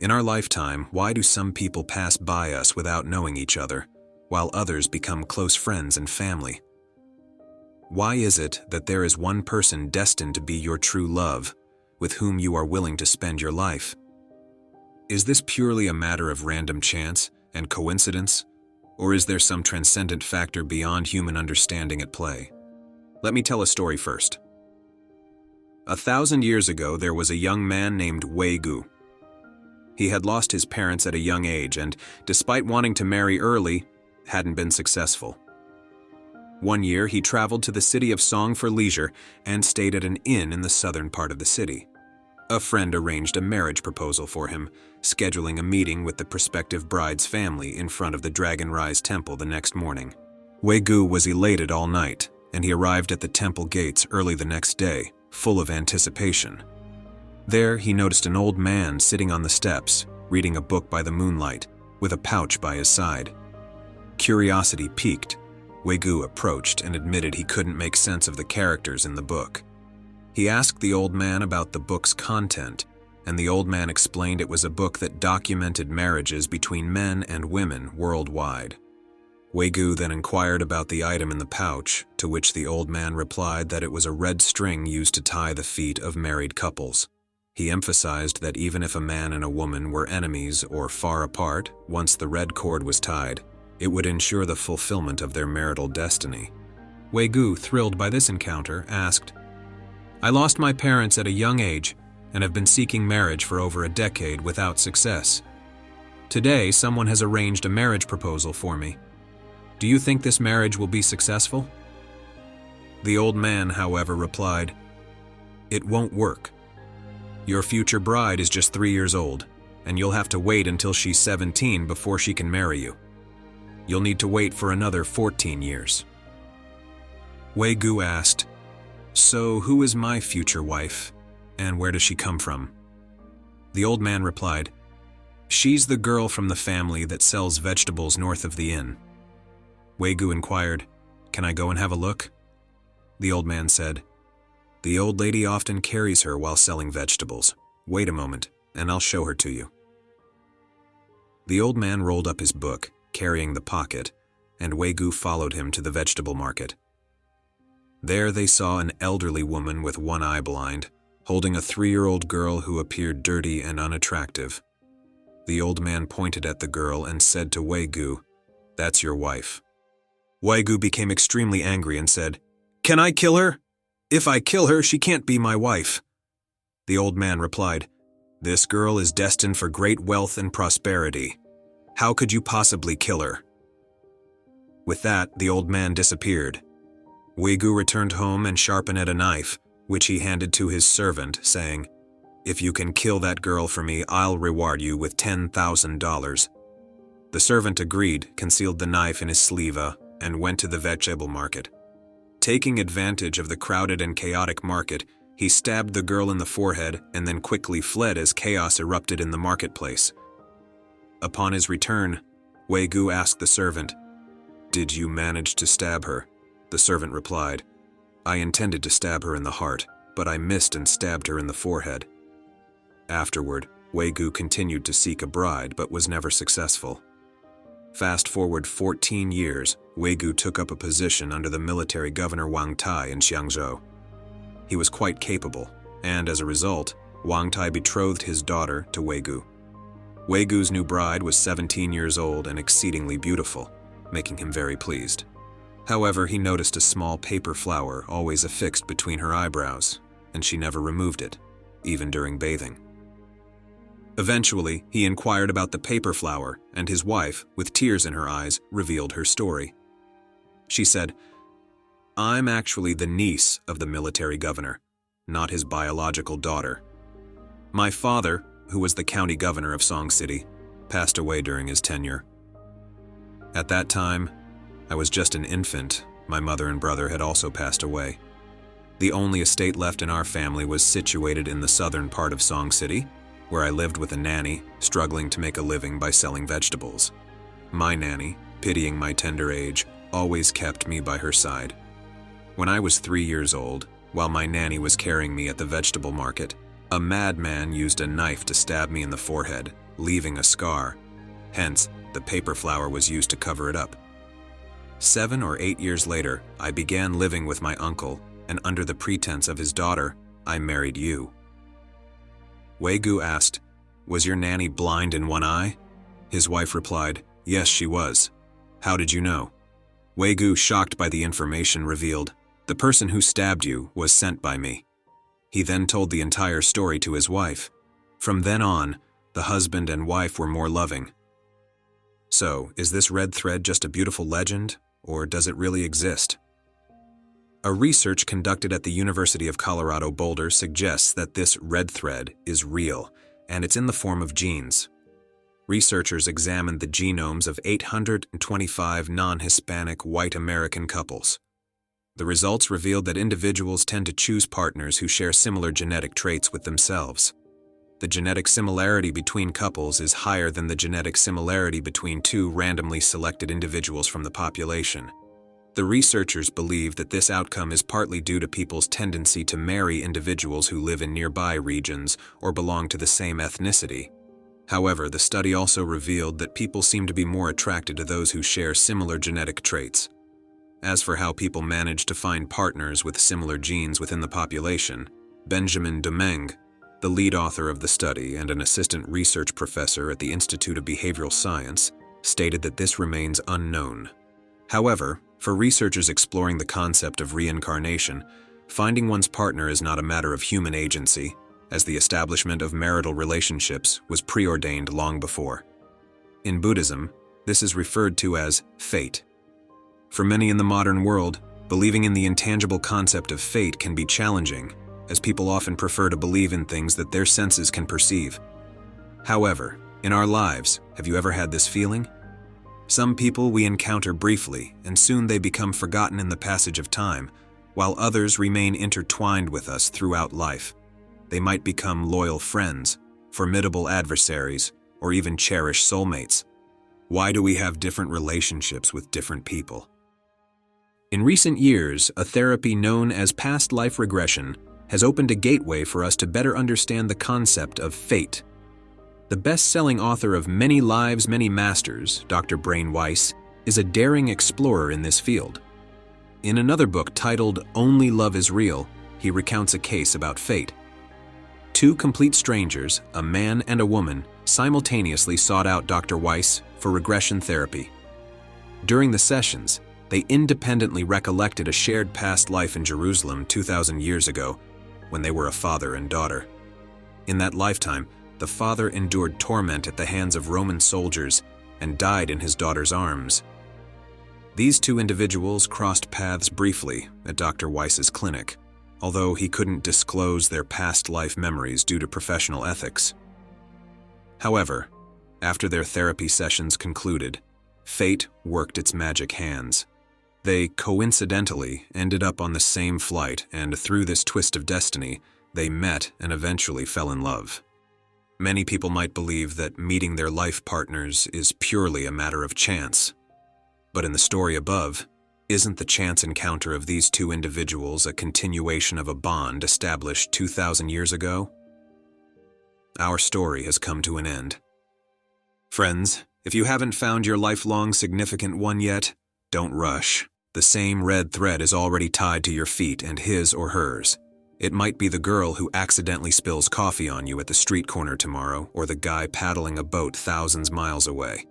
In our lifetime, why do some people pass by us without knowing each other, while others become close friends and family? Why is it that there is one person destined to be your true love, with whom you are willing to spend your life? Is this purely a matter of random chance and coincidence, or is there some transcendent factor beyond human understanding at play? Let me tell a story first. 1,000 years ago, there was a young man named Wei Gu. He had lost his parents at a young age and, despite wanting to marry early, hadn't been successful. One year, he traveled to the city of Song for leisure and stayed at an inn in the southern part of the city. A friend arranged a marriage proposal for him, scheduling a meeting with the prospective bride's family in front of the Dragon Rise temple the next morning. Wei Gu was elated all night, and he arrived at the temple gates early the next day, full of anticipation. There, he noticed an old man sitting on the steps, reading a book by the moonlight, with a pouch by his side. Curiosity piqued. Wei Gu approached and admitted he couldn't make sense of the characters in the book. He asked the old man about the book's content, and the old man explained it was a book that documented marriages between men and women worldwide. Wei Gu then inquired about the item in the pouch, to which the old man replied that it was a red string used to tie the feet of married couples. He emphasized that even if a man and a woman were enemies or far apart, once the red cord was tied, it would ensure the fulfillment of their marital destiny. Wei Gu, thrilled by this encounter, asked, "I lost my parents at a young age and have been seeking marriage for over a decade without success. Today, someone has arranged a marriage proposal for me. Do you think this marriage will be successful?" The old man, however, replied, "It won't work. Your future bride is just 3 years old, and you'll have to wait until she's 17 before she can marry you. You'll need to wait for another 14 years. Wei Gu asked, "So who is my future wife, and where does she come from?" The old man replied, "She's the girl from the family that sells vegetables north of the inn." Wei Gu inquired, "Can I go and have a look?" The old man said, "The old lady often carries her while selling vegetables. Wait a moment, and I'll show her to you." The old man rolled up his book, carrying the pocket, and Wei Gu followed him to the vegetable market. There they saw an elderly woman with one eye blind, holding a 3-year-old girl who appeared dirty and unattractive. The old man pointed at the girl and said to Wei Gu, "That's your wife." Wei Gu became extremely angry and said, "Can I kill her? If I kill her, she can't be my wife." The old man replied, "This girl is destined for great wealth and prosperity. How could you possibly kill her?" With that, the old man disappeared. Wei Gu returned home and sharpened a knife, which he handed to his servant, saying, "If you can kill that girl for me, I'll reward you with $10,000. The servant agreed, concealed the knife in his sleeve, and went to the vegetable market. Taking advantage of the crowded and chaotic market, he stabbed the girl in the forehead and then quickly fled as chaos erupted in the marketplace. Upon his return, Wei Gu asked the servant, "Did you manage to stab her?" The servant replied, "I intended to stab her in the heart, but I missed and stabbed her in the forehead." Afterward, Wei Gu continued to seek a bride but was never successful. Fast forward 14 years, Wei Gu took up a position under the military governor Wang Tai in Xiangzhou. He was quite capable, and as a result, Wang Tai betrothed his daughter to Wei Gu. Wei Gu's new bride was 17 years old and exceedingly beautiful, making him very pleased. However, he noticed a small paper flower always affixed between her eyebrows, and she never removed it, even during bathing. Eventually, he inquired about the paper flower, and his wife, with tears in her eyes, revealed her story. She said, "I'm actually the niece of the military governor, not his biological daughter. My father, who was the county governor of Song City, passed away during his tenure. At that time, I was just an infant. My mother and brother had also passed away. The only estate left in our family was situated in the southern part of Song City, where I lived with a nanny, struggling to make a living by selling vegetables. My nanny, pitying my tender age, always kept me by her side. When I was 3 years old, while my nanny was carrying me at the vegetable market, a madman used a knife to stab me in the forehead, leaving a scar. Hence, the paper flower was used to cover it up. 7 or 8 years later, I began living with my uncle, and under the pretense of his daughter, I married you. Wei-gu asked, "Was your nanny blind in one eye?" His wife replied, "Yes, she was." "How did you know?" Wei-gu, shocked by the information, revealed, "The person who stabbed you was sent by me." He then told the entire story to his wife. From then on, the husband and wife were more loving. So, is this red thread just a beautiful legend, or does it really exist? A research conducted at the University of Colorado Boulder suggests that this red thread is real, and it's in the form of genes. Researchers examined the genomes of 825 non-Hispanic white American couples. The results revealed that individuals tend to choose partners who share similar genetic traits with themselves. The genetic similarity between couples is higher than the genetic similarity between two randomly selected individuals from the population. The researchers believe that this outcome is partly due to people's tendency to marry individuals who live in nearby regions or belong to the same ethnicity. However, the study also revealed that people seem to be more attracted to those who share similar genetic traits. As for how people manage to find partners with similar genes within the population, Benjamin Domingue, the lead author of the study and an assistant research professor at the Institute of Behavioral Science, stated that this remains unknown. However, for researchers exploring the concept of reincarnation, finding one's partner is not a matter of human agency, as the establishment of marital relationships was preordained long before. In Buddhism, this is referred to as fate. For many in the modern world, believing in the intangible concept of fate can be challenging, as people often prefer to believe in things that their senses can perceive. However, in our lives, have you ever had this feeling? Some people we encounter briefly, and soon they become forgotten in the passage of time, while others remain intertwined with us throughout life. They might become loyal friends, formidable adversaries, or even cherished soulmates. Why do we have different relationships with different people? In recent years, a therapy known as past life regression has opened a gateway for us to better understand the concept of fate. The best-selling author of Many Lives, Many Masters, Dr. Brain Weiss, is a daring explorer in this field. In another book titled Only Love is Real, he recounts a case about fate. Two complete strangers, a man and a woman, simultaneously sought out Dr. Weiss for regression therapy. During the sessions, they independently recollected a shared past life in Jerusalem 2,000 years ago, when they were a father and daughter. In that lifetime, the father endured torment at the hands of Roman soldiers and died in his daughter's arms. These two individuals crossed paths briefly at Dr. Weiss's clinic, although he couldn't disclose their past life memories due to professional ethics. However, after their therapy sessions concluded, fate worked its magic hands. They coincidentally ended up on the same flight, and through this twist of destiny, they met and eventually fell in love. Many people might believe that meeting their life partners is purely a matter of chance. But in the story above, isn't the chance encounter of these two individuals a continuation of a bond established 2,000 years ago? Our story has come to an end. Friends, if you haven't found your lifelong significant one yet, don't rush. The same red thread is already tied to your feet and his or hers. It might be the girl who accidentally spills coffee on you at the street corner tomorrow, or the guy paddling a boat thousands miles away.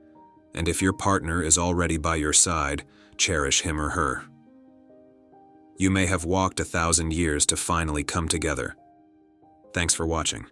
And if your partner is already by your side, cherish him or her. You may have walked 1,000 years to finally come together. Thanks for watching.